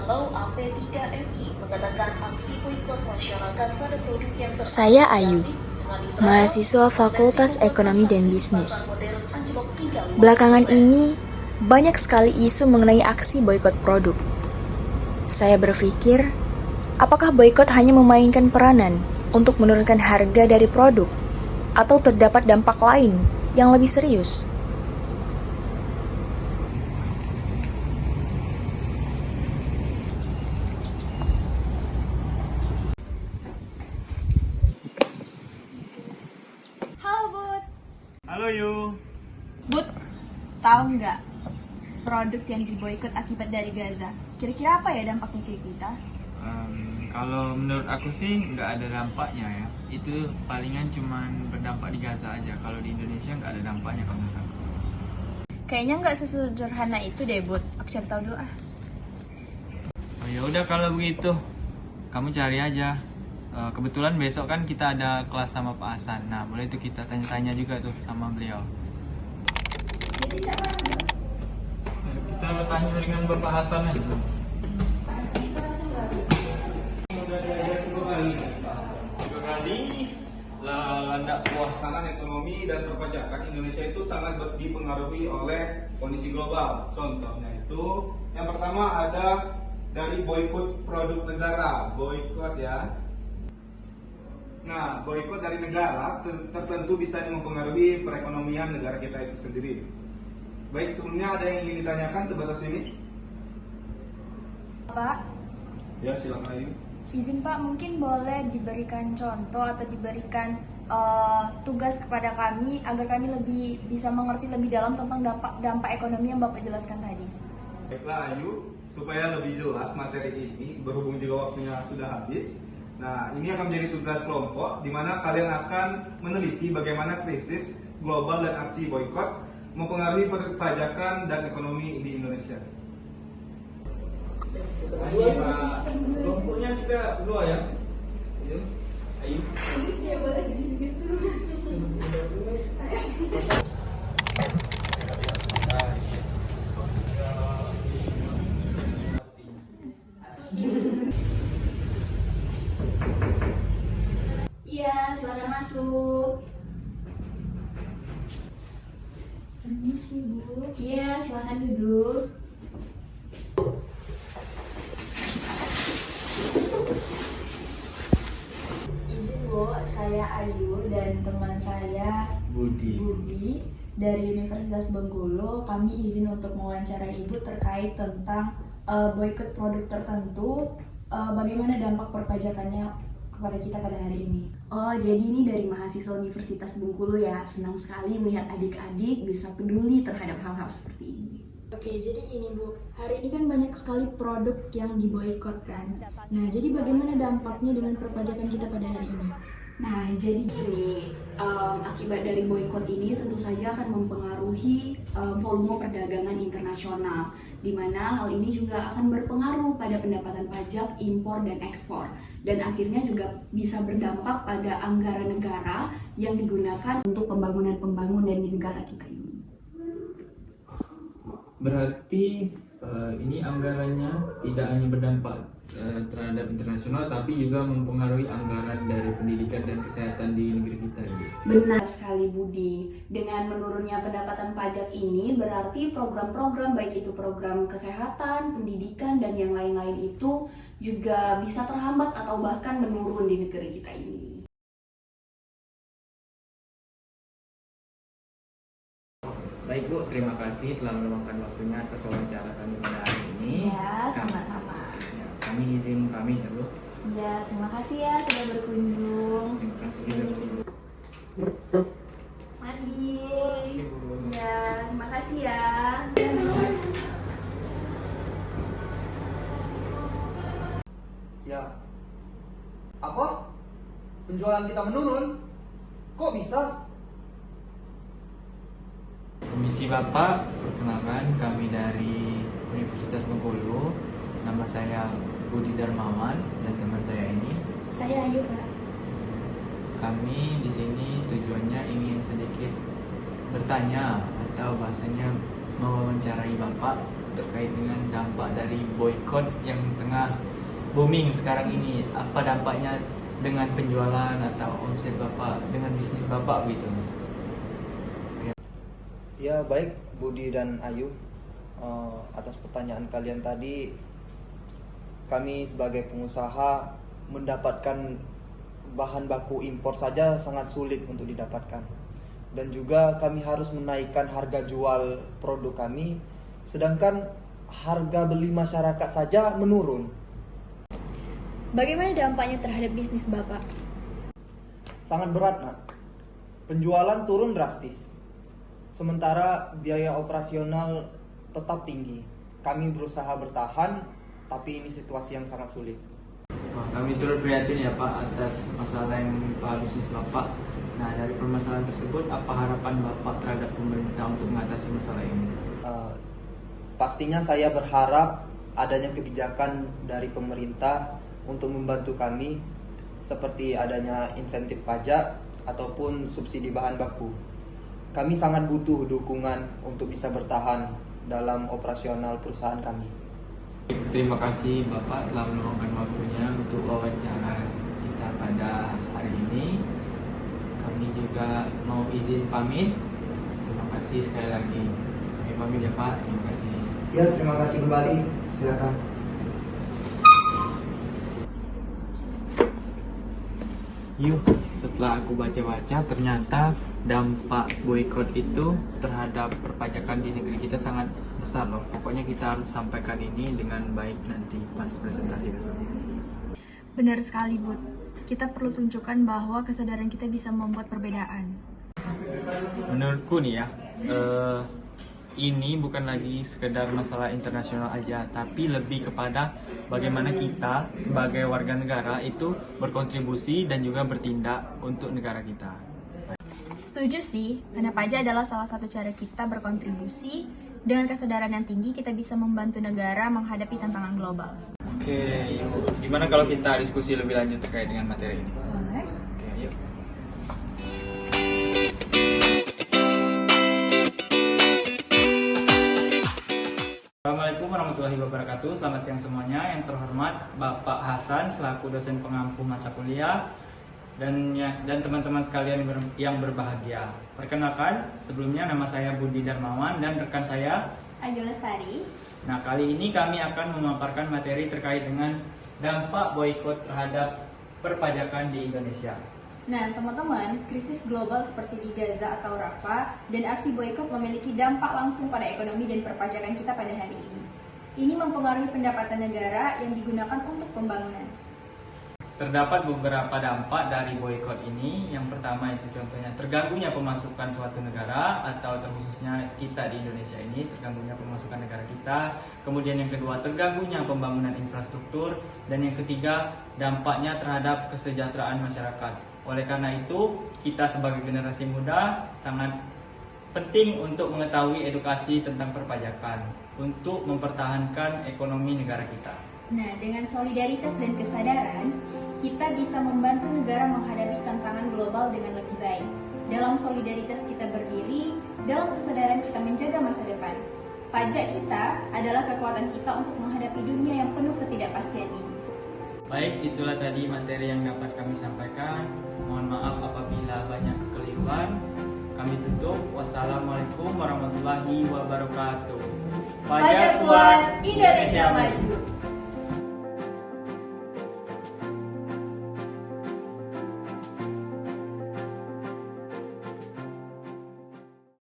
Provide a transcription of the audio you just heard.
atau AP3MI mengatakan aksi boikot masyarakat pada produk yang Saya Ayu, mahasiswa Fakultas Ekonomi dan Bisnis. Belakangan ini, banyak sekali isu mengenai aksi boikot produk. Saya berpikir, apakah boikot hanya memainkan peranan untuk menurunkan harga dari produk, atau terdapat dampak lain yang lebih serius? Halo Bud. Halo Yu. Bud, tahu nggak produk yang diboikot akibat dari Gaza? Kira-kira apa ya dampaknya ke kita? Kalau menurut aku sih nggak ada dampaknya ya. Itu palingan cuman berdampak di Gaza aja. Kalau di Indonesia nggak ada dampaknya kalau menurut aku. Kayaknya nggak sesederhana itu deh Bud. Aku cari tahu dulu ah. Oh ya udah kalau begitu, kamu cari aja. Kebetulan besok kan kita ada kelas sama Pak Hasan. Nah boleh tuh kita tanya-tanya juga tuh sama beliau. Kita tanya dengan Bapak Hasan aja. Landak puas. Tantangan ekonomi dan perpajakan Indonesia itu sangat dipengaruhi oleh kondisi global. Contohnya itu, yang pertama ada dari boikot produk negara, boikot ya. Nah, boikot dari negara tertentu bisa mempengaruhi perekonomian negara kita itu sendiri. Baik, sebelumnya ada yang ingin ditanyakan sebatas ini? Pak, Ya, silakan Ayu. izin Pak, mungkin boleh diberikan contoh atau diberikan tugas kepada kami agar kami lebih bisa mengerti lebih dalam tentang dampak ekonomi yang Bapak jelaskan tadi. Baiklah Ayu, supaya lebih jelas materi ini, berhubung juga waktunya sudah habis. Nah, ini akan menjadi tugas kelompok di mana kalian akan meneliti bagaimana krisis global dan aksi boikot mempengaruhi perpajakan dan ekonomi di Indonesia. Ayo Pak, kelompoknya kita dua ya. Ayo. Iya, silakan masuk. Permisi Bu. Iya, silakan duduk. Izin Bu, saya Ayu dan teman saya Budi. Dari Universitas Bengkulu. Kami izin untuk mewawancarai Ibu terkait tentang boikot produk tertentu, bagaimana dampak perpajakannya kepada kita pada hari ini. Oh, jadi ini dari mahasiswa Universitas Bengkulu ya. Senang sekali melihat adik-adik bisa peduli terhadap hal-hal seperti ini. Oke, jadi gini Bu, hari ini kan banyak sekali produk yang diboikot kan. Nah, jadi bagaimana dampaknya dengan perpajakan kita pada hari ini? Nah, jadi gini, akibat dari boikot ini tentu saja akan mempengaruhi volume perdagangan internasional, di mana hal ini juga akan berpengaruh pada pendapatan pajak, impor, dan ekspor. Dan akhirnya juga bisa berdampak pada anggaran negara yang digunakan untuk pembangunan di negara kita ini. Berarti ini anggarannya tidak hanya berdampak terhadap internasional, tapi juga mempengaruhi anggaran dari pendidikan dan kesehatan di negeri kita. Benar sekali Budi. Dengan menurunnya pendapatan pajak ini berarti program-program baik itu program kesehatan, pendidikan, dan yang lain-lain itu juga bisa terhambat atau bahkan menurun di negeri kita ini. Baik Bu, terima kasih telah meluangkan waktunya atas wawancara kami pada hari ini. Ya, sama-sama. Ya, kami izin pamit ya Bu. Ya, terima kasih ya sudah berkunjung. Terima kasih juga Bu. Mari. Terima kasih, Bu. Ya, terima kasih ya. Ya, apa? Penjualan kita menurun? Kok bisa? Komisi Bapak, perkenalkan kami dari Universitas Bengkulu. Nama saya Budi Darmawan dan teman saya ini. Saya Ayu Pak. Kami di sini tujuannya ingin sedikit bertanya atau bahasanya mewawancarai Bapak terkait dengan dampak dari boykot yang tengah booming sekarang ini. Apa dampaknya dengan penjualan atau omset Bapak, dengan bisnis Bapak gitu? Ya baik Budi dan Ayu, atas pertanyaan kalian tadi, kami sebagai pengusaha mendapatkan bahan baku impor saja sangat sulit untuk didapatkan. Dan juga kami harus menaikkan harga jual produk kami, sedangkan harga beli masyarakat saja menurun. Bagaimana dampaknya terhadap bisnis Bapak? Sangat berat, nak. Penjualan turun drastis, sementara biaya operasional tetap tinggi. Kami berusaha bertahan, tapi ini situasi yang sangat sulit. Wah, kami turut prihatin ya Pak atas masalah yang menimpa bisnis Bapak. Nah, dari permasalahan tersebut, apa harapan Bapak terhadap pemerintah untuk mengatasi masalah ini? Pastinya saya berharap adanya kebijakan dari pemerintah untuk membantu kami, seperti adanya insentif pajak ataupun subsidi bahan baku. Kami sangat butuh dukungan untuk bisa bertahan dalam operasional perusahaan kami. Terima kasih Bapak telah meluangkan waktunya untuk wawancara kita pada hari ini. Kami juga mau izin pamit. Terima kasih sekali lagi. Kami pamit ya Pak. Terima kasih. Ya, terima kasih kembali. Silakan. Yuk, setelah aku baca-baca, ternyata dampak boykot itu terhadap perpajakan di negeri kita sangat besar loh. Pokoknya kita harus sampaikan ini dengan baik nanti pas presentasi besok. Benar sekali, Bud. Kita perlu tunjukkan bahwa kesadaran kita bisa membuat perbedaan. Menurutku nih ya, ini bukan lagi sekedar masalah internasional aja, tapi lebih kepada bagaimana kita sebagai warga negara itu berkontribusi dan juga bertindak untuk negara kita. Setuju sih, karena pajak adalah salah satu cara kita berkontribusi. Dengan kesadaran yang tinggi, kita bisa membantu negara menghadapi tantangan global. Oke, yuk. Gimana kalau kita diskusi lebih lanjut terkait dengan materi ini? Boleh? Oke, yuk. Assalamualaikum warahmatullahi wabarakatuh. Selamat siang semuanya. Yang terhormat Bapak Hasan selaku dosen pengampu mata kuliah dan teman-teman sekalian yang berbahagia. Perkenalkan, sebelumnya nama saya Budi Darmawan dan rekan saya Ayu Lestari. Nah, kali ini kami akan memaparkan materi terkait dengan dampak boykot terhadap perpajakan di Indonesia. Nah, teman-teman, krisis global seperti di Gaza atau Rafah dan aksi boykot memiliki dampak langsung pada ekonomi dan perpajakan kita pada hari ini. Ini mempengaruhi pendapatan negara yang digunakan untuk pembangunan. Terdapat beberapa dampak dari boykot ini. Yang pertama itu contohnya terganggunya pemasukan suatu negara atau terkhususnya kita di Indonesia ini terganggunya pemasukan negara kita. Kemudian yang kedua terganggunya pembangunan infrastruktur dan yang ketiga dampaknya terhadap kesejahteraan masyarakat. Oleh karena itu kita sebagai generasi muda sangat penting untuk mengetahui edukasi tentang perpajakan untuk mempertahankan ekonomi negara kita. Nah, dengan solidaritas dan kesadaran, kita bisa membantu negara menghadapi tantangan global dengan lebih baik. Dalam solidaritas kita berdiri, dalam kesadaran kita menjaga masa depan. Pajak kita adalah kekuatan kita untuk menghadapi dunia yang penuh ketidakpastian ini. Baik, itulah tadi materi yang dapat kami sampaikan. Mohon maaf apabila banyak kekeliruan. Kami tutup. Wassalamualaikum warahmatullahi wabarakatuh. Pajak kuat, Indonesia maju.